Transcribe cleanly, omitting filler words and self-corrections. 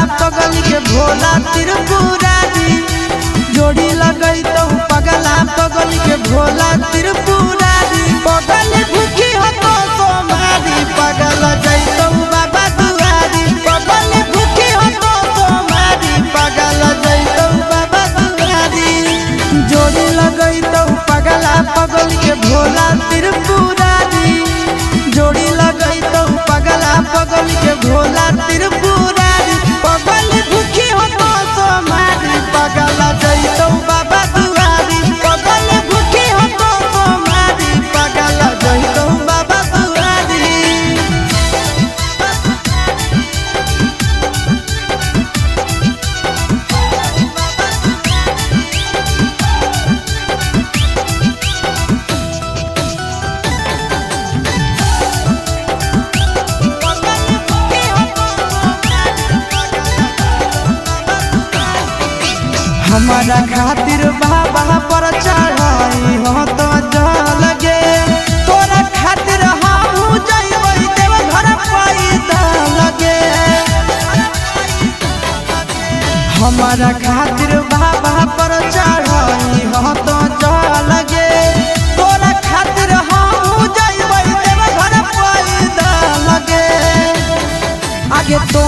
पगली के भोला त्रिपुरारी जोड़ी लगई तो पगला पगली के भोला त्रिपुरारी पगली भूखी हो तो सोमारी पगल जैतो बाबा दुआरी पगली भूखी हो तो सोमारी पगल जैतो बाबा दुआरी जोड़ी लगई तो पगला पगली के भोला त्रिपुरारी जोड़ी लगई तो पगला पगली के भोला त्रिपुरारी पगली भूखी हो तो सोमारी पगल जैतो बाबा दुआरी पगली भूखी हो तो सोमारी पगल जैतो बाबा दुआरी। हमारा खातिर बाबा पर चढ़ाई हो तो लगे तोरा खातिर हम जइबै देव घर पैदा लगे हमारा खातिर बाबा पर चढ़ाई हो तो लगे तोरा खातिर हम जइबै देव घर पैदा लगे आगे तो